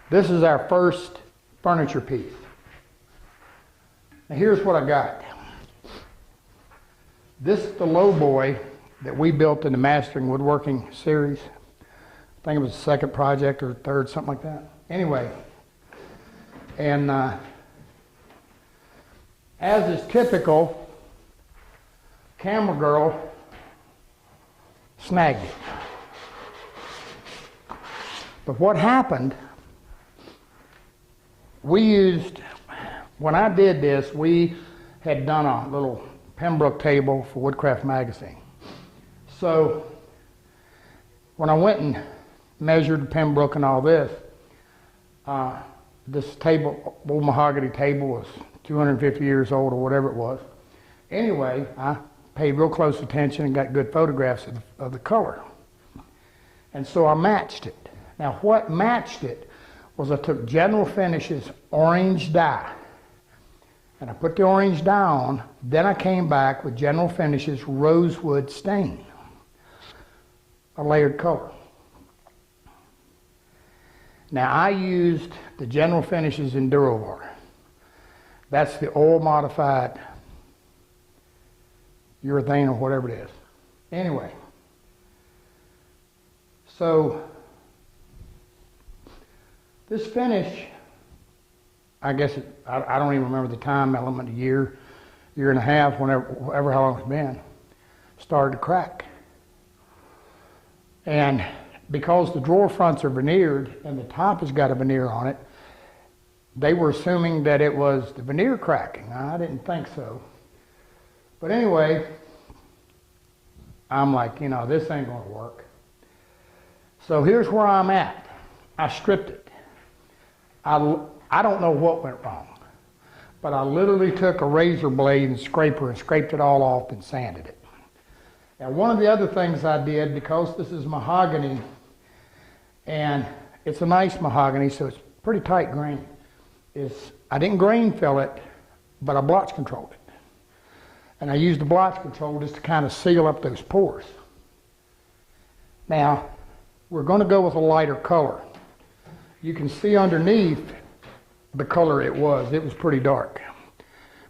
This is our first furniture piece. Now here's what I got. This is the low boy that we built in the Mastering Woodworking series. I think it was the second project or third, something like that. Anyway, and as is typical, camera girl snagged it. But what happened, when I did this, we had done a little Pembroke table for Woodcraft magazine. So when I went and measured Pembroke and all this, this table, old mahogany table, was 250 years old or whatever it was. Anyway, I paid real close attention and got good photographs of the color. And so I matched it. Now what matched it was I took General Finishes orange dye, and I put the orange dye on, then I came back with General Finishes rosewood stain, a layered color. Now I used the General Finishes Endurovar. That's the oil modified urethane or whatever it is. Anyway, so this finish, I guess I don't even remember the time element, a year and a half, whenever how long it's been, started to crack. And because the drawer fronts are veneered and the top has got a veneer on it, they were assuming that it was the veneer cracking. I didn't think so. But anyway, I'm like, this ain't gonna work. So here's where I'm at. I stripped it. I don't know what went wrong, but I literally took a razor blade and scraper and scraped it all off and sanded it. Now one of the other things I did, because this is mahogany, and it's a nice mahogany, so it's pretty tight grain, is I didn't grain fill it, but I blotch controlled it. And I used the blotch control just to kind of seal up those pores. Now, we're going to go with a lighter color. You can see underneath the color it was. It was pretty dark,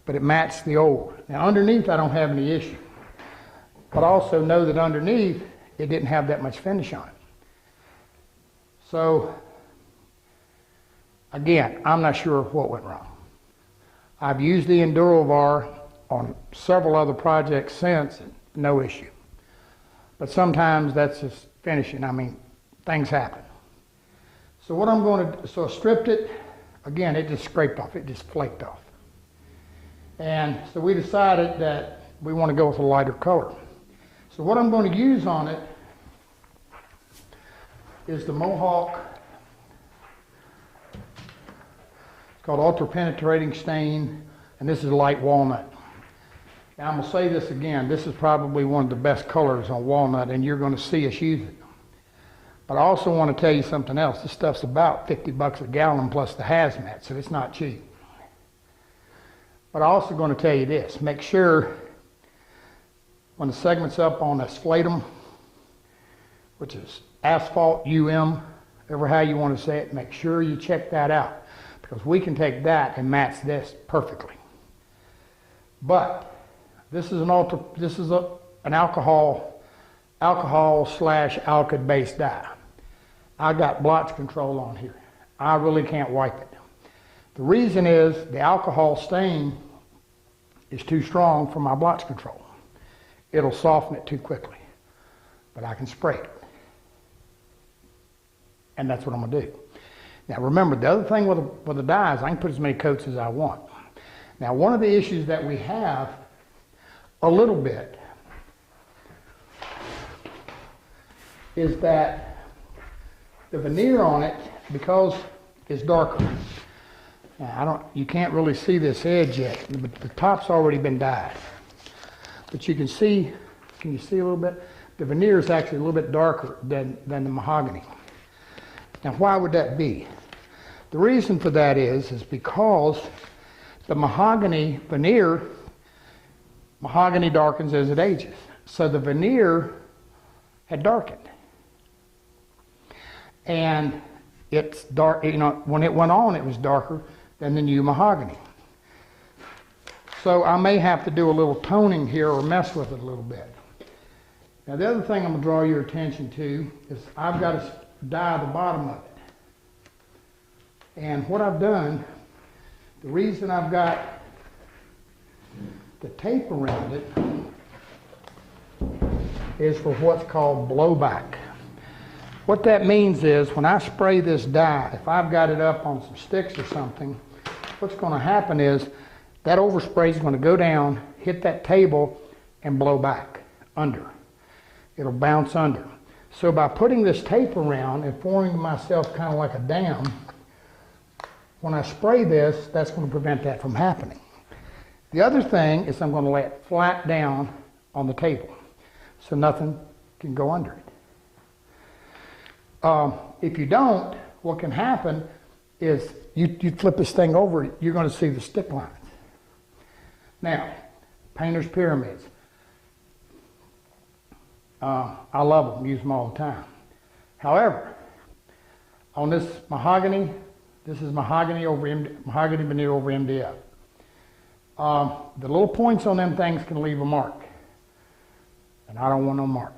but it matched the old. Now underneath I don't have any issue, but also know that underneath it didn't have that much finish on it. So again, I'm not sure what went wrong. I've used the Endurovar on several other projects since, and no issue. But sometimes that's just finishing. I mean, things happen. So what I'm going to, so I stripped it. Again, it just scraped off. It just flaked off. And so we decided that we want to go with a lighter color. So what I'm going to use on it is the Mohawk. It's called Ultra Penetrating Stain, and this is light walnut. Now I'm going to say this again. This is probably one of the best colors on walnut, and you're going to see us use it. But I also want to tell you something else. This stuff's about 50 bucks a gallon plus the hazmat, so it's not cheap. But I'm also going to tell you this. Make sure when the segment's up on a slatum, which is asphalt UM, ever how you want to say it, make sure you check that out, because we can take that and match this perfectly. But this is an alcohol slash alkyd based dye. I got blotch control on here. I really can't wipe it. The reason is the alcohol stain is too strong for my blotch control. It'll soften it too quickly, but I can spray it. And that's what I'm gonna do. Now remember, the other thing with the dye is I can put as many coats as I want. Now one of the issues that we have a little bit is that the veneer on it, because it's darker. Now you can't really see this edge yet, but the top's already been dyed. But you can see, can you see a little bit? The veneer is actually a little bit darker than the mahogany. Now why would that be? The reason for that is because the mahogany veneer, mahogany darkens as it ages. So the veneer had darkened. And it's dark, you know, when it went on, it was darker than the new mahogany. So I may have to do a little toning here or mess with it a little bit. Now the other thing I'm going to draw your attention to is I've got to dye the bottom of it. And what I've done, the reason I've got the tape around it is for what's called blowback. What that means is when I spray this dye, if I've got it up on some sticks or something, what's going to happen is that overspray is going to go down, hit that table, and blow back under. It'll bounce under. So by putting this tape around and forming myself kind of like a dam, when I spray this, that's going to prevent that from happening. The other thing is I'm going to lay it flat down on the table so nothing can go under it. If you don't, what can happen is you flip this thing over, you're going to see the stick lines. Now, painter's pyramids. I love them, use them all the time. However, on this mahogany, this is mahogany veneer over MDF. The little points on them things can leave a mark. And I don't want no mark.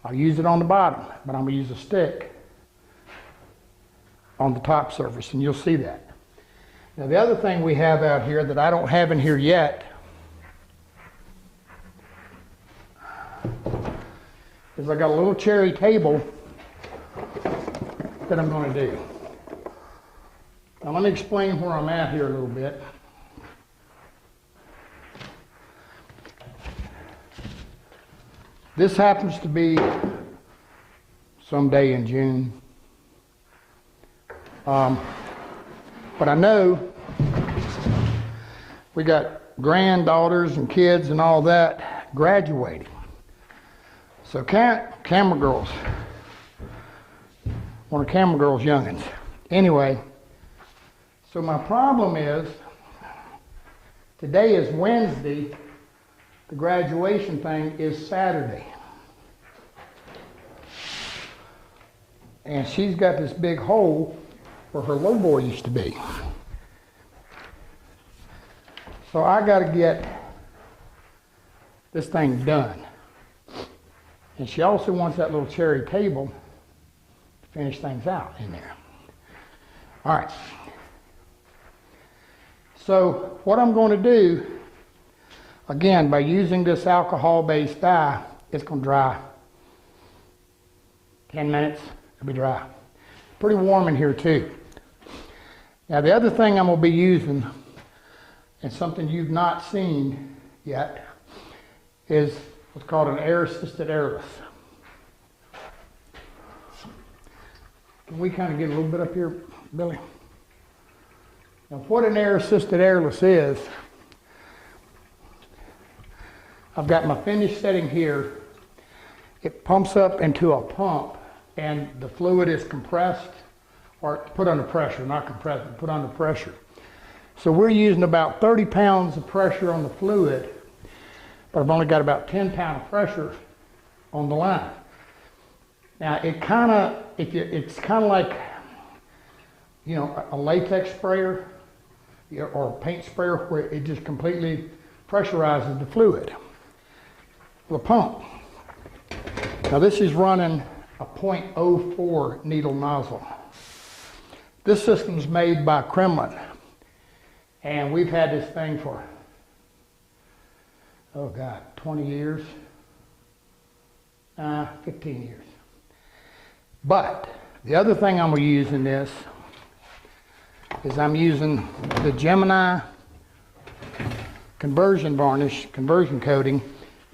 I'll use it on the bottom, but I'm going to use a stick on the top surface, and you'll see that. Now the other thing we have out here that I don't have in here yet is I got a little cherry table that I'm going to do. Now let me explain where I'm at here a little bit. This happens to be someday in June. But I know we got granddaughters and kids and all that graduating. So camera girls, one of camera girls' youngins. Anyway, so my problem is, today is Wednesday, the graduation thing is Saturday. And she's got this big hole where her low boy used to be. So I got to get this thing done. And she also wants that little cherry table to finish things out in there. All right. So what I'm going to do, again, by using this alcohol-based dye, it's going to dry 10 minutes, it'll be dry. Pretty warm in here too. Now the other thing I'm going to be using, and something you've not seen yet, is what's called an air-assisted airless. Can we kind of get a little bit up here, Billy? Now what an air-assisted airless is, I've got my finish setting here. It pumps up into a pump and the fluid is compressed, or put under pressure, not compressed, but put under pressure. So we're using about 30 pounds of pressure on the fluid, but I've only got about 10 pound of pressure on the line. Now it kind of, it's kind of like, you know, a latex sprayer or a paint sprayer where it just completely pressurizes the fluid. The pump. Now this is running a .04 needle nozzle. This system's made by Kremlin, and we've had this thing for, oh God, 20 years, 15 years. But the other thing I'm going to use in this is I'm using the Gemini conversion varnish, conversion coating.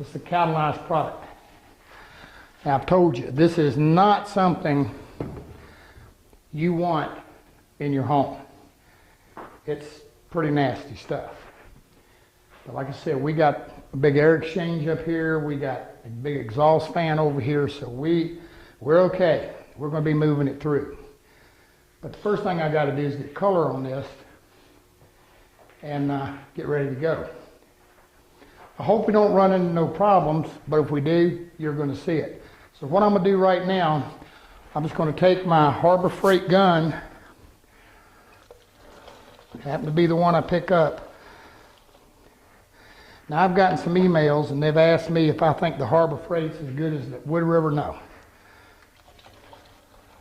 It's a catalyzed product. Now I've told you, this is not something you want in your home. It's pretty nasty stuff. But like I said, we got a big air exchange up here. We got a big exhaust fan over here, so we're okay. We're going to be moving it through. But the first thing I got to do is get color on this and get ready to go. I hope we don't run into no problems, but if we do, you're going to see it. So what I'm going to do right now, I'm just going to take my Harbor Freight gun, happen to be the one I pick up. Now I've gotten some emails and they've asked me if I think the Harbor Freight's as good as the Wood River. No.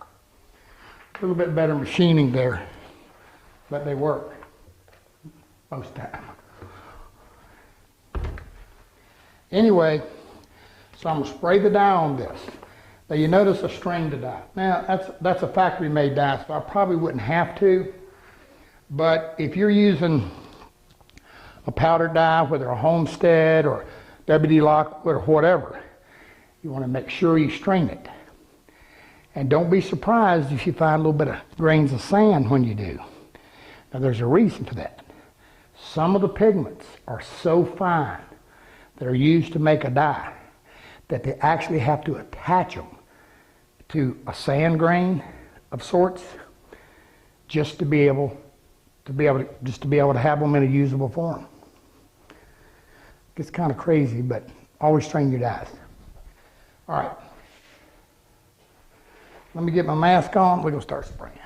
A little bit better machining there, but they work most of the time. Anyway, so I'm going to spray the dye on this. Now you notice I strained the dye. Now that's a factory made dye, so I probably wouldn't have to. But if you're using a powder dye, whether a Homestead or WD Lockwood or whatever, you want to make sure you strain it. And don't be surprised if you find a little bit of grains of sand when you do. Now there's a reason for that. Some of the pigments are so fine that are used to make a dye that they actually have to attach them to a sand grain of sorts just to be able to have them in a usable form. It's kind of crazy, but always strain your dyes. All right. Let me get my mask on. We're going to start spraying.